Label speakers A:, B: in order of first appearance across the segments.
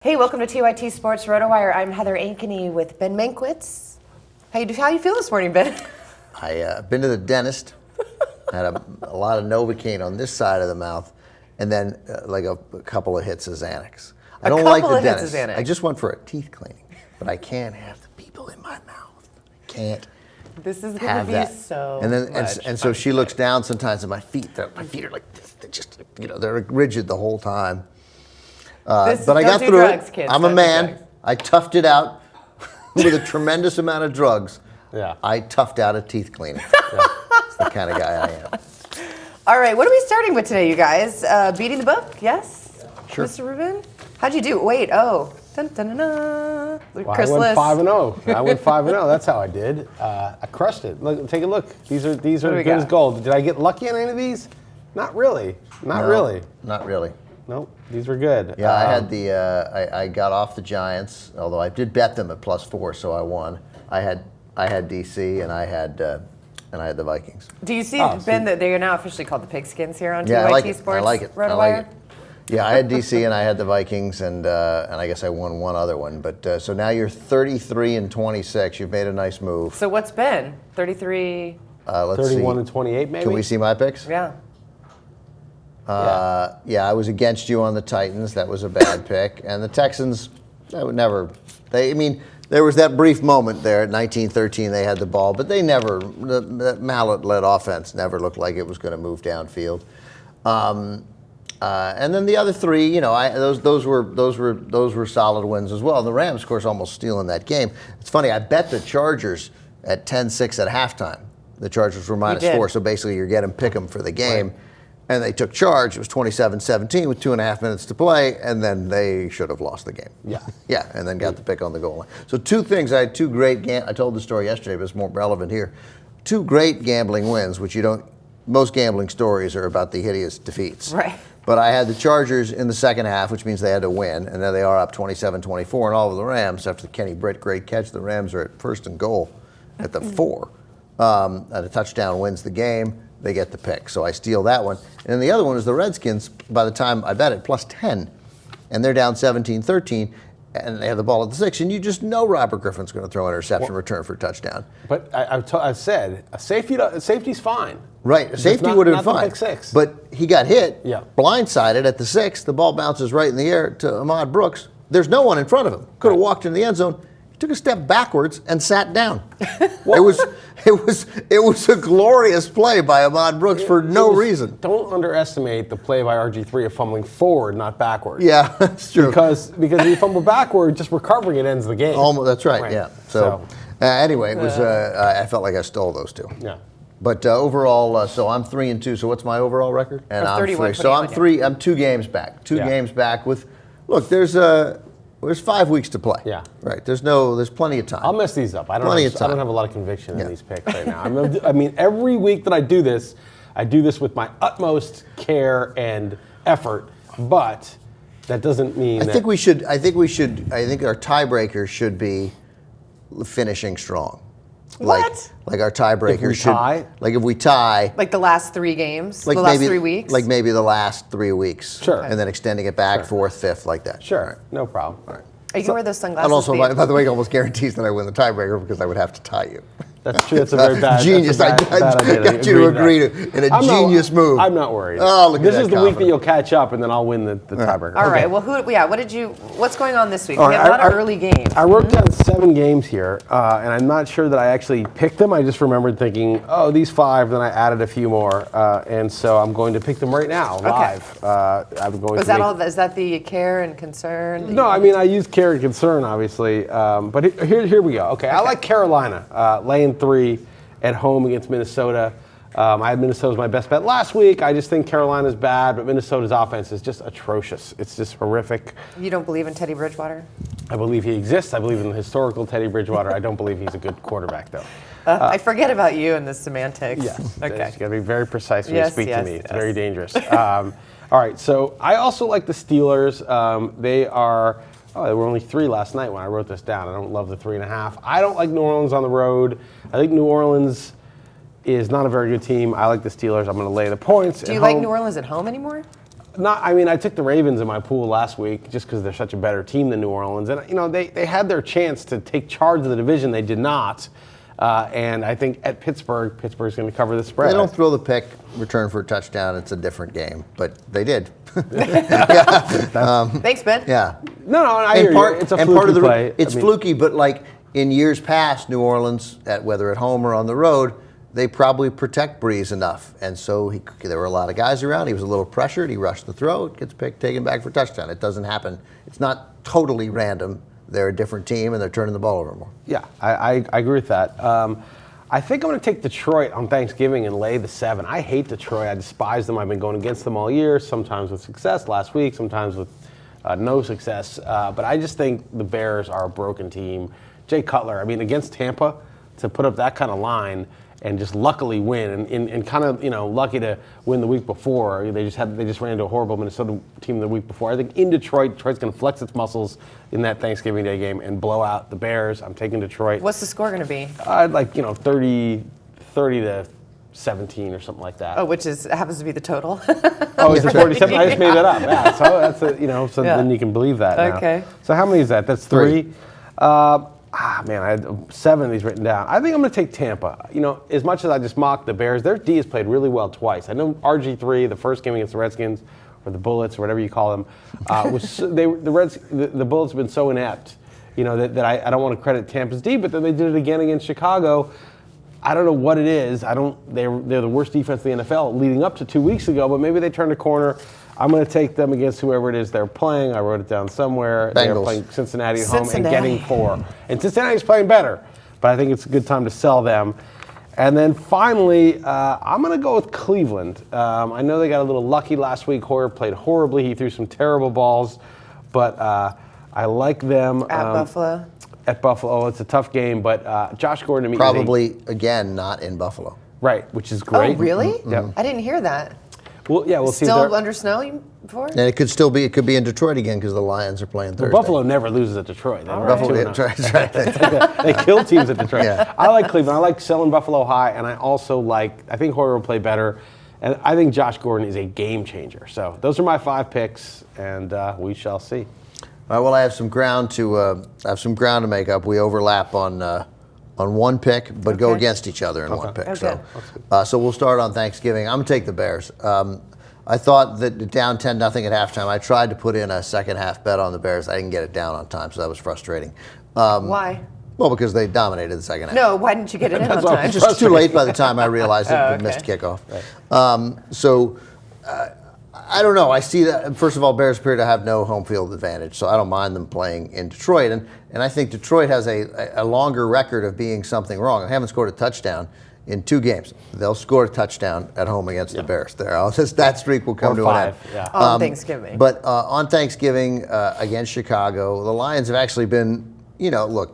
A: Hey, welcome to TYT Sports RotoWire. I'm Heather Ankeny with Ben Mankiewicz. How you feel this morning, Ben?
B: I've been to the dentist, had a lot of Novocaine on this side of the mouth, and then like a couple of hits of Xanax. I don't like the dentist. I just went for a teeth cleaning, but I can't have the people in my mouth. I can't.
A: This is going to be so
B: and then
A: much
B: and so she looks down sometimes at my feet. My feet are like this. They're just they're rigid the whole time. But I got through it.
A: Kids,
B: I'm a man. I toughed it out with a tremendous amount of drugs.
C: Yeah.
B: I toughed out a teeth cleaning. That's the kind of guy I am.
A: All right, what are we starting with today, you guys? Beating the book, yes?
B: Sure.
A: Mr. Rubin? How'd you do? Wait, Dun, dun, dun, dun.
C: Well,
A: Chris
C: I went
A: Liss.
C: 5-0. I went 5-0. That's how I did. I crushed it. Look, take a look. These are good as gold. Did I get lucky on any of these? Not really. Not really. Nope. These were good.
B: Yeah, I had I got off the Giants, although I did bet them at +4, so I won. I had DC and I had the Vikings.
A: Do you see, Ben, that they are now officially called the Pigskins here on
B: Yeah,
A: TYT Sports?
B: I like it. Yeah, I had DC and I had the Vikings, and I guess I won one other one. But so now you're 33-26. You've made a nice move.
A: So what's Ben? 33?
B: Let's
C: 31-28, maybe.
B: Can we see my picks?
A: Yeah.
B: Yeah, I was against you on the Titans. That was a bad pick. And the Texans, I would never. There was that brief moment there at 19-13. They had the ball, but they never. That Mallet-led offense never looked like it was going to move downfield. And then the other three, those were solid wins as well. The Rams, of course, almost stealing that game. It's funny. I bet the Chargers at 10-6 at halftime. The Chargers were -4, so basically you're getting pick 'em for the game. Right. And they took charge. It was 27-17 with 2.5 minutes to play, and then they should have lost the game.
C: Yeah.
B: Yeah, and then got the pick on the goal line. So two things. I had two great I told the story yesterday, but it's more relevant here. Two great gambling wins, which most gambling stories are about the hideous defeats.
A: Right.
B: But I had the Chargers in the second half, which means they had to win, and then they are up 27-24, and all of the Rams, after the Kenny Britt great catch, the Rams are at first and goal at the 4. And a touchdown wins the game. They get the pick. So I steal that one. And then the other one is the Redskins, by the time I bet it, +10. And they're down 17-13, and they have the ball at the 6. And you just know Robert Griffin's going to throw an interception return for a touchdown.
C: But I've said, safety's fine.
B: Right, safety would have been fine.
C: Pick 6.
B: But he got hit,
C: Yeah.
B: blindsided at the 6. The ball bounces right in the air to Ahmad Brooks. There's no one in front of him. Could have walked into the end zone. Took a step backwards and sat down. It was a glorious play by Ahmad Brooks for no reason.
C: Don't underestimate the play by RG3 of fumbling forward, not backward.
B: Yeah, that's true.
C: Because if you fumble backward, just recovering it ends the game.
B: Almost, that's right. Yeah. So anyway, it was. I felt like I stole those two.
C: Yeah.
B: But overall, so I'm 3-2. So what's my overall record? And I'm 3. So I'm 3. I'm 2 games back. Two games back with. Look, there's 5 weeks to play.
C: Yeah.
B: Right. There's plenty of time.
C: I'll mess these up. I don't have a lot of conviction in these picks right now. I mean, every week that I do this with my utmost care and effort, but that doesn't mean
B: I think our tiebreaker should be finishing strong.
A: What?
B: Like our tiebreaker should.
C: Tie?
B: Like if we tie.
A: Like the last 3 games?
B: Like
A: the last 3 weeks?
B: Like maybe the last 3 weeks.
C: Sure.
B: And then extending it back, 4th, 5th, like that.
C: Sure.
B: Right.
C: No problem.
B: All right.
A: Are you going to wear those sunglasses?
B: And also, by the way, it almost guarantees that I win the tiebreaker because I would have to tie you.
C: That's true. That's a very bad.
B: Genius.
C: I
B: got you to agree in a genius move.
C: I'm not worried.
B: Oh, look at that.
C: This is the week that you'll catch up, and then I'll win the tiebreaker.
A: All right. Well, what's going on this week? We have a lot of early games.
C: I wrote down 7 games here, and I'm not sure that I actually picked them. I just remembered thinking, oh, these 5, then I added a few more, and so I'm going to pick them right now, live. I'm going.
A: Is that the care and concern?
C: No, I mean I use care and concern, obviously, but here we go. Okay, I like Carolina laying 3 at home against Minnesota. I had Minnesota as my best bet last week. I just think Carolina's bad, but Minnesota's offense is just atrocious. It's just horrific.
A: You don't believe in Teddy Bridgewater?
C: I believe he exists. I believe in the historical Teddy Bridgewater. I don't believe he's a good quarterback, though.
A: I forget about you and the semantics.
C: Yes.
A: Okay.
C: You got to be very precise when you speak to me. It's very dangerous. All right, so I also like the Steelers. There were only 3 last night when I wrote this down. I don't love the 3.5. I don't like New Orleans on the road. I think New Orleans is not a very good team. I like the Steelers. I'm going to lay the points.
A: Do you like New Orleans at home anymore?
C: I took the Ravens in my pool last week just because they're such a better team than New Orleans. And, they had their chance to take charge of the division. They did not. And I think at Pittsburgh's going to cover the spread.
B: They don't throw the pick, return for a touchdown. It's a different game, but they did.
A: Thanks, Ben.
B: Yeah.
C: No, I hear you. It's a fluky play.
B: It's fluky, but like in years past, New Orleans, whether at home or on the road, they probably protect Breeze enough. And so there were a lot of guys around. He was a little pressured. He rushed the throw. It gets picked, taken back for a touchdown. It doesn't happen. It's not totally random. They're a different team, and they're turning the ball over more.
C: Yeah, I agree with that. I think I'm going to take Detroit on Thanksgiving and lay the 7. I hate Detroit. I despise them. I've been going against them all year, sometimes with success last week, sometimes with no success. But I just think the Bears are a broken team. Jay Cutler, against Tampa, to put up that kind of line and just luckily win and kind of, lucky to win the week before. They just ran into a horrible Minnesota team the week before. I think in Detroit's going to flex its muscles in that Thanksgiving Day game and blow out the Bears. I'm taking Detroit.
A: What's the score going to be?
C: 30 to 17 or something like that.
A: Oh, which happens to be the total.
C: Oh, is it 47? I just made that up. Yeah, so that's then you can believe that now.
A: Okay.
C: So how many is that? That's 3. Man, I had 7 of these written down. I think I'm going to take Tampa. As much as I just mocked the Bears, their D has played really well twice. I know RG3, the first game against the Redskins, or the Bullets, or whatever you call them, the Bullets have been so inept, that I don't want to credit Tampa's D, but then they did it again against Chicago. I don't know what it is. They're the worst defense in the NFL leading up to 2 weeks ago, but maybe they turned a corner. I'm going to take them against whoever it is they're playing. I wrote it down somewhere.
B: Bengals.
C: They're playing Cincinnati at home and getting 4. And Cincinnati's playing better, but I think it's a good time to sell them. And then finally, I'm going to go with Cleveland. I know they got a little lucky last week. Hoyer played horribly. He threw some terrible balls, but I like them.
A: At Buffalo?
C: At Buffalo. It's a tough game, but Josh Gordon...
B: Probably, again, not in Buffalo.
C: Right, which is great.
A: Oh, really?
C: Mm-hmm. Yep.
A: I didn't hear that.
C: Well, yeah, we'll see.
A: Still under snow before?
B: And it could be in Detroit again because the Lions are playing Thursday.
C: Buffalo never loses at Detroit.
B: That's right.
C: They kill teams at Detroit.
B: Yeah.
C: I like Cleveland. I like selling Buffalo high, and I think Hoyer will play better. And I think Josh Gordon is a game changer. So those are my 5 picks, and we shall see.
B: All right, well, I have some ground to make up. We overlap on one pick, but go against each other in one pick.
A: Okay.
B: So we'll start on Thanksgiving. I'm going to take the Bears. I thought that down 10-0 at halftime. I tried to put in a second half bet on the Bears. I didn't get it down on time, so that was frustrating.
A: Why?
B: Well, because they dominated the second half.
A: No, why didn't you get it in on time?
B: Just too late by the time I realized it missed kickoff. Right. I don't know. I see that, first of all, Bears appear to have no home field advantage, so I don't mind them playing in Detroit. And I think Detroit has a longer record of being something wrong. They haven't scored a touchdown in 2 games. They'll score a touchdown at home against the Bears. That streak will come to an end.
C: Yeah.
A: On Thanksgiving.
B: But on Thanksgiving against Chicago, the Lions have actually been,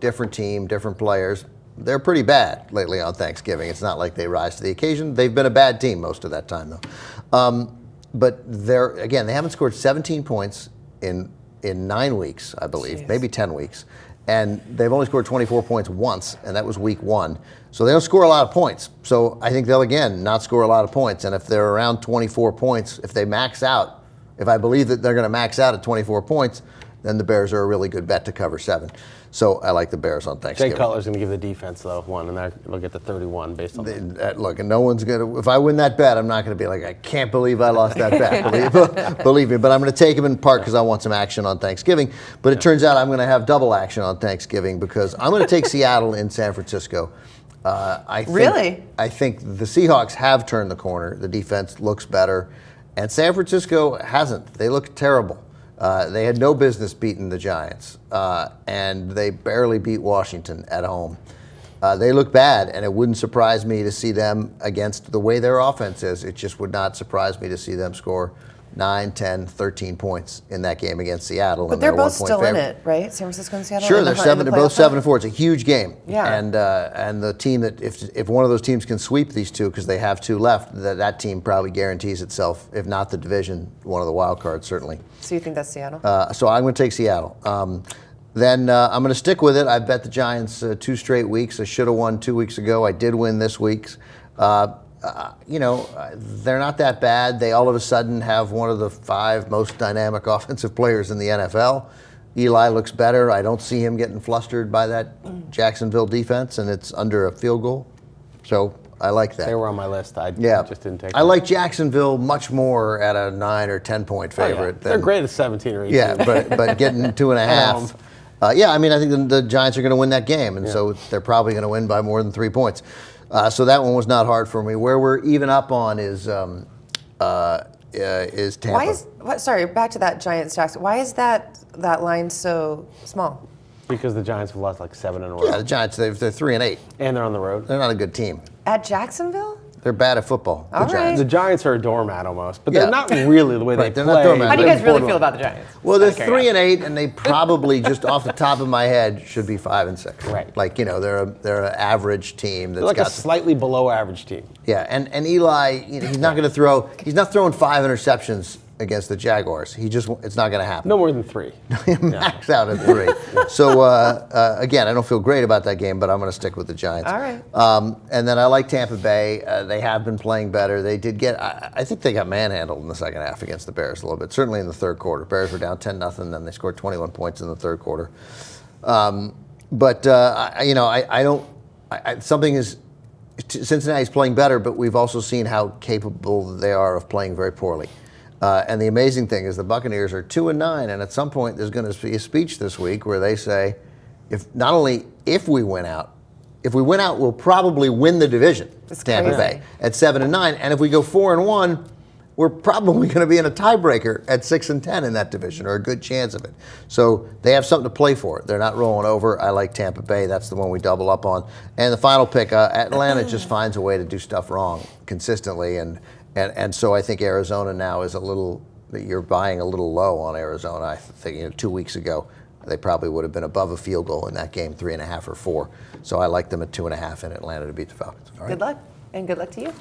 B: different team, different players. They're pretty bad lately on Thanksgiving. It's not like they rise to the occasion. They've been a bad team most of that time, though. But they haven't scored 17 points in 9 weeks, I believe, maybe 10 weeks. And they've only scored 24 points once, and that was week 1. So they don't score a lot of points. So I think they'll, again, not score a lot of points. And if they're around 24 points, if they max out, if I believe that they're going to max out at 24 points, then the Bears are a really good bet to cover 7. So I like the Bears on Thanksgiving.
C: Jay Cutler's going to give the defense, though, 1, and they'll get the 31 based on that.
B: Look, and no one's going to, if I win that bet, I'm not going to be like, I can't believe I lost that bet. Believe me. But I'm going to take him in part because I want some action on Thanksgiving. But it turns out I'm going to have double action on Thanksgiving because I'm going to take Seattle in San Francisco. I think the Seahawks have turned the corner. The defense looks better. And San Francisco hasn't. They look terrible. They had no business beating the Giants, and they barely beat Washington at home. They look bad, and it wouldn't surprise me to see them against the way their offense is. It just would not surprise me to see them score 9, 10, 13 points in that game against Seattle.
A: But they're both still in it, right? San Francisco and Seattle?
B: Sure, they're both 7-4. It's a huge game.
A: Yeah.
B: And the team that, if one of those teams can sweep these two, because they have 2 left, that team probably guarantees itself, if not the division, one of the wild cards, certainly.
A: So you think that's Seattle?
B: So I'm going to take Seattle. Then I'm going to stick with it. I bet the Giants 2 straight weeks. I should have won 2 weeks ago. I did win this week. they're not that bad. They all of a sudden have one of the 5 most dynamic offensive players in the NFL. Eli looks better. I don't see him getting flustered by that Jacksonville defense, and it's under a field goal. So I like that.
C: They were on my list. I
B: Yeah,
C: just didn't take
B: I
C: them.
B: like Jacksonville much more at a 9 or 10 point
C: Oh, yeah.
B: favorite.
C: They're great at 17 or 18.
B: Yeah, but getting 2.5. I mean, I think the Giants are going to win that game, and so they're probably going to win by more than 3 points. So that one was not hard for me. Where we're even up on is Tampa.
A: Sorry, back to that Giants Jackson. Why is that line so small?
C: Because the Giants have lost like 7 in a row.
B: Yeah, the Giants, they're 3-8.
C: And they're on the road.
B: They're not a good team.
A: At Jacksonville?
B: They're bad at football.
A: All right.
C: The Giants are a doormat almost, but
B: Yeah.
C: they're not really the way
B: Right,
C: they
B: they're not
C: play.
B: doormat.
A: How do you guys really
C: Borderline.
A: feel about the Giants?
B: Well, they're
A: Okay,
B: 3-8, and they probably just off the top of my head should be 5-6.
C: Right.
B: Like they're an average team that's
C: They're like
B: got
C: a slightly below average team.
B: Yeah, and Eli, he's not going to throw. He's not throwing 5 interceptions against the Jaguars. It's not going to happen.
C: No more than 3.
B: Max out at 3. So again, I don't feel great about that game, but I'm going to stick with the Giants.
A: All right.
B: And then I like Tampa Bay. They have been playing better. They did get. I think they got manhandled in the second half against the Bears a little bit. Certainly in the third quarter, Bears were down 10-0. Then they scored 21 points in the third quarter. Something is. Cincinnati's playing better, but we've also seen how capable they are of playing very poorly. And the amazing thing is the Buccaneers are 2-9, and at some point there's going to be a speech this week where they say, if we win out, we'll probably win the division.
A: That's
B: Tampa
A: crazy.
B: Bay at 7-9, and if we go 4-1, we're probably going to be in a tiebreaker at 6-10 in that division, or a good chance of it. So they have something to play for. They're not rolling over. I like Tampa Bay. That's the one we double up on. And the final pick, Atlanta just finds a way to do stuff wrong consistently, and so I think Arizona now is you're buying a little low on Arizona. I think 2 weeks ago they probably would have been above a field goal in that game, 3.5 or 4. So I like them at 2.5 in Atlanta to beat the Falcons. All right?
A: Good luck, and good luck to you.